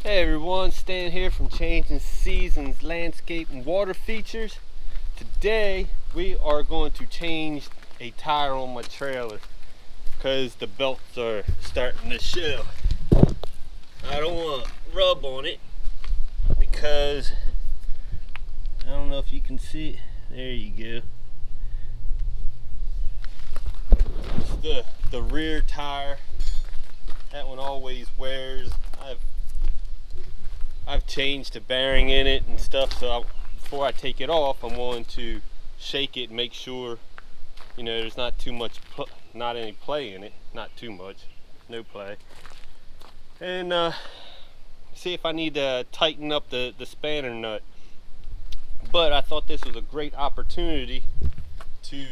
Hey everyone, Stan here from Changing Seasons Landscape and Water Features. Today we are going to change a tire on my trailer because the belts are starting to show. I don't want to rub on it because I don't know if you can see it. There you go. It's the rear tire. That one always wears. I've changed the bearing in it and stuff, so before I take it off, I'm going to shake it and make sure, you know, there's not too much, not any play in it, not too much, no play, and see if I need to tighten up the spanner nut. But I thought this was a great opportunity to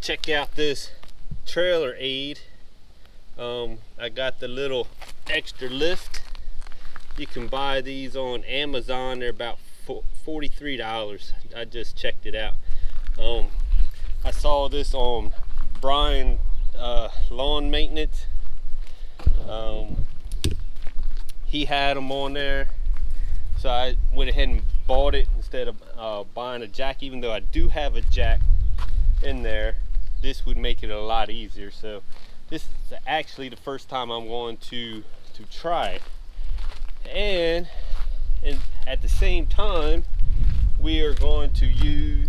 check out this trailer aid. I got the little extra lift. You can buy these on Amazon. They're about $43. I just checked it out. I saw this on Brian Lawn Maintenance. He had them on there, so I went ahead and bought it instead of buying a jack. Even though I do have a jack in there, this would make it a lot easier. So this is actually the first time I'm going to try it. And at the same time, we are going to use,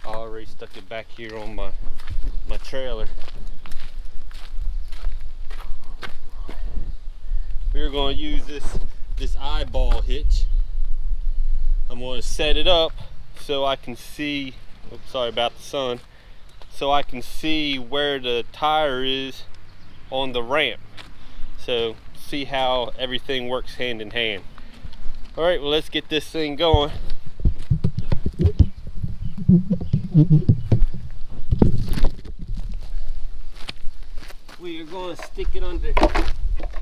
I already stuck it back here on my trailer. We're going to use this eyeball hitch. I'm going to set it up so I can see, oops, sorry about the sun, so I can see where the tire is on the ramp. So see how everything works hand in hand. All right, well, let's get this thing going. We are going to stick it under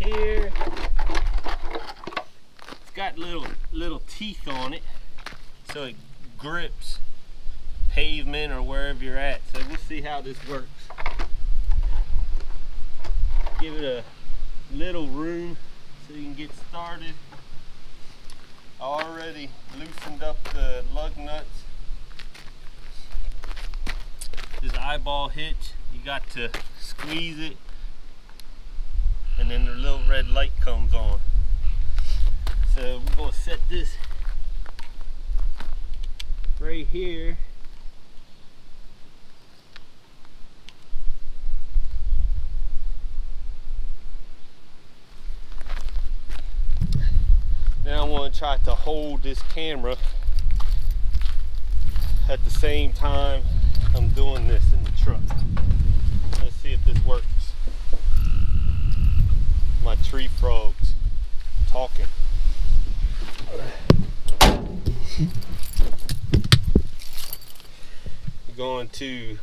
here. It's got little teeth on it, so it grips pavement or wherever you're at. So we'll see how this works. Give it a little room so you can get started. I already loosened up the lug nuts. This eyeball hitch, you got to squeeze it and then the little red light comes on. So we're going to set this right here. Now I want to try to hold this camera at the same time I'm doing this in the truck. Let's see if this works. My tree frogs talking. We're going to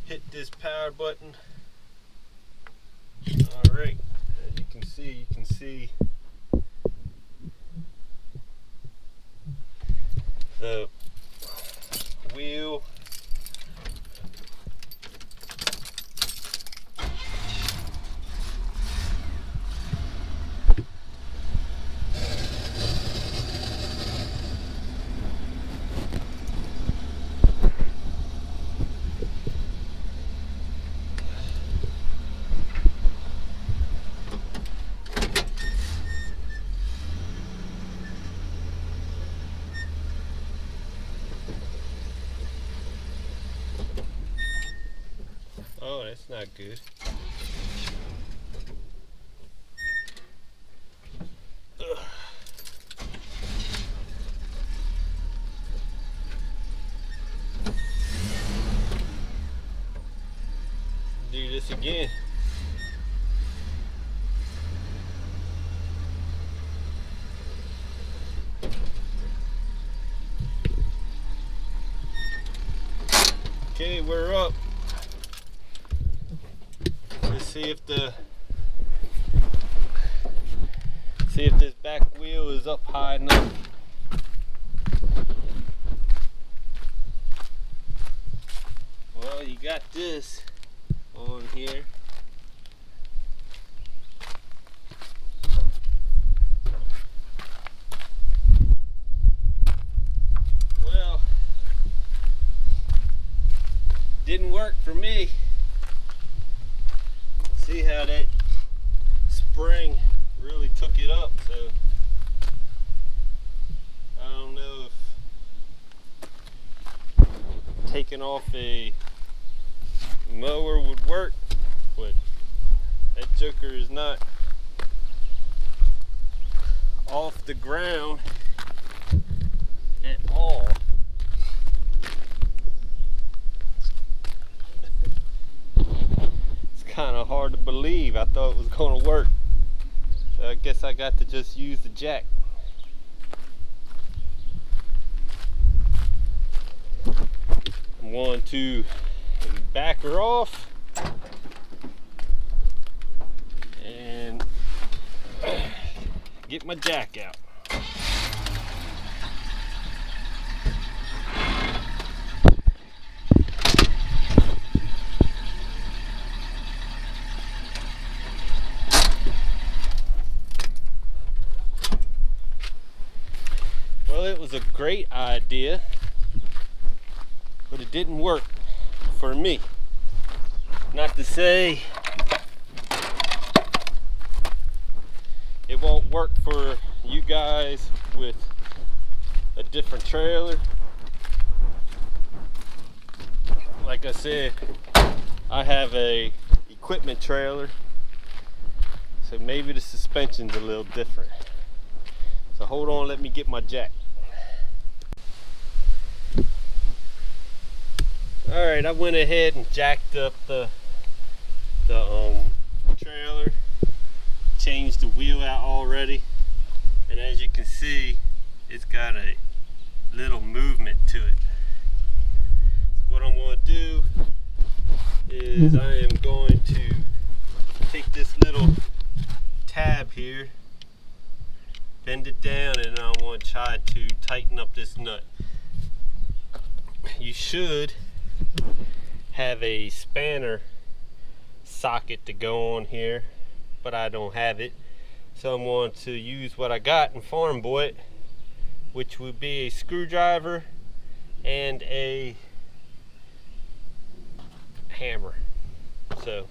hit this power button. All right, as you can see the wheel. Oh, that's not good. Ugh. Do this again. Okay, we're up. Let's see if this back wheel is up high enough. Well, you got this on here. See how that spring really took it up, so I don't know if taking off a mower would work, but that joker is not off the ground at all. It's kind of hard to believe. I thought it was going to work, so I guess I got to just use the jack. I'm going to back her off and get my jack out. Well, it was a great idea, but it didn't work for me. Not to say it won't work for you guys with a different trailer. Like I said, I have a equipment trailer, so maybe the suspension's a little different. So hold on, let me get my jack. Alright, I went ahead and jacked up the trailer, changed the wheel out already, and as you can see, it's got a little movement to it. So what I'm going to do is I am going to take this little tab here, bend it down, and I'm going to try to tighten up this nut. You should have a spanner socket to go on here, but I don't have it, so I'm going to use what I got in Farm Boy, which would be a screwdriver and a hammer. So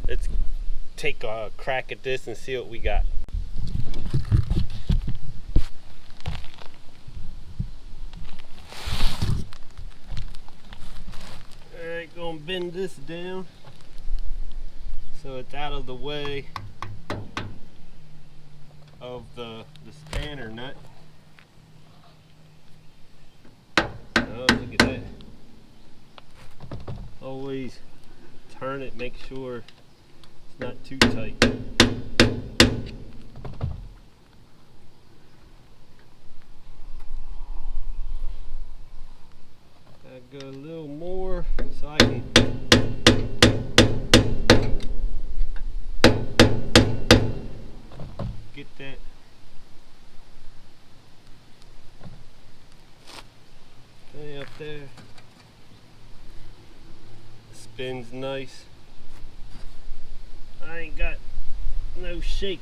let's take a crack at this and see what we got. Alright, gonna bend this down so it's out of the way of the spanner nut. Oh, look at that. Always turn it, make sure it's not too tight. Gotta go a little more so I can get that thing up there. Spins nice. I ain't got no shake,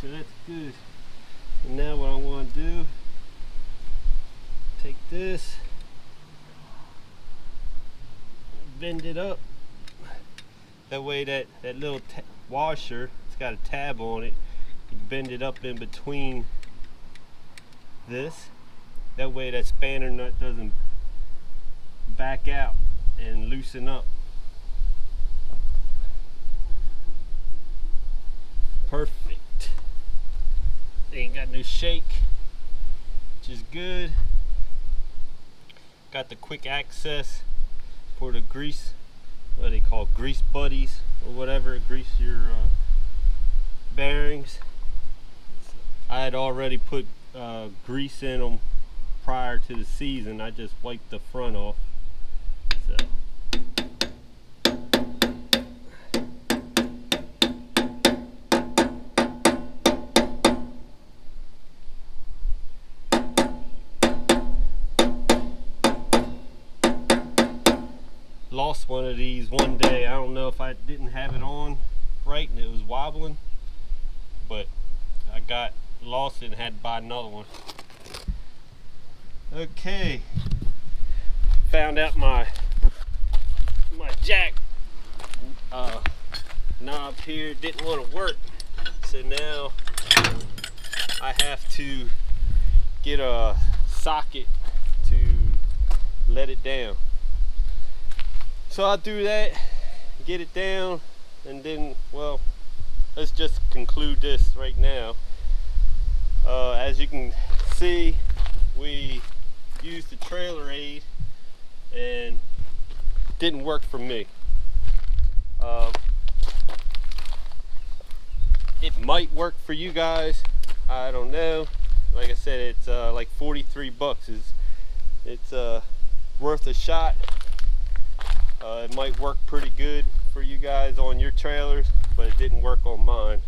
so that's good. And now what I want to do, take this, bend it up. That way that little washer, it's got a tab on it, you bend it up in between this. That way that spanner nut doesn't back out and loosen up. Perfect. Ain't got no shake, which is good. Got the quick access for the grease, what they call grease buddies or whatever, grease your bearings. I had already put grease in them prior to the season. I just wiped the front off. So lost one of these one day. I don't know if I didn't have it on right and it was wobbling, but I got lost it and had to buy another one. Okay, found out my jack knob here didn't want to work, so now I have to get a socket to let it down. So I'll do that, get it down, and then, well, let's just conclude this right now. As you can see, we used the trailer aid and didn't work for me. It might work for you guys, I don't know. Like I said, it's like 43 bucks. It's worth a shot. It might work pretty good for you guys on your trailers, but it didn't work on mine.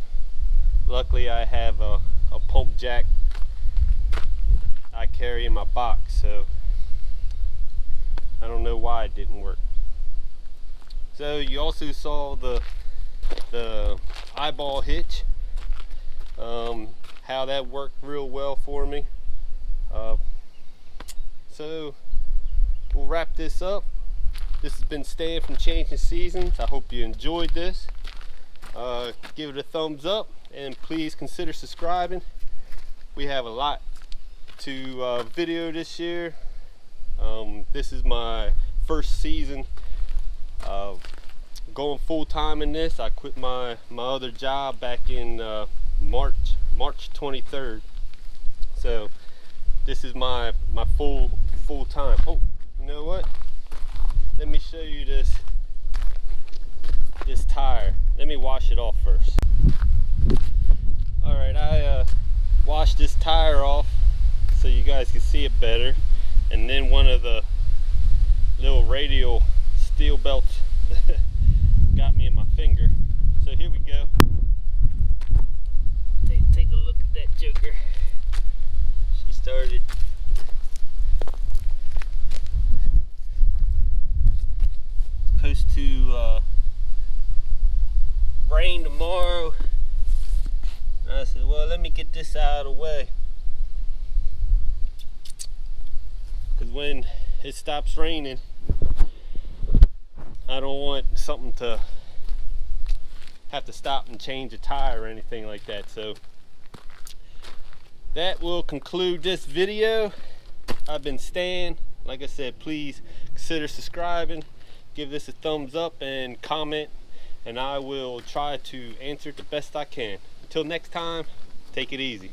Luckily I have a pump jack I carry in my box, so I don't know why it didn't work. So you also saw the eyeball hitch, how that worked real well for me. So we'll wrap this up. This has been Stan from Changing Seasons. I hope you enjoyed this. Give it a thumbs up and please consider subscribing. We have a lot to video this year. This is my first season going full-time in this. I quit my other job back in March 23rd, so this is my full-time. Oh, you know what, let me show you this tire. Let me wash it off first. Alright, I washed this tire off so you guys can see it better, and then one of the little radial steel belts got me in my finger. So here we go. Take a look at that joker. She started. Supposed to rain tomorrow. And I said, well, let me get this out of the way, because when it stops raining, I don't want something to have to stop and change a tire or anything like that. So that will conclude this video. I've been Stan. Like I said, please consider subscribing, give this a thumbs up and comment, and I will try to answer it the best I can. Until next time, take it easy.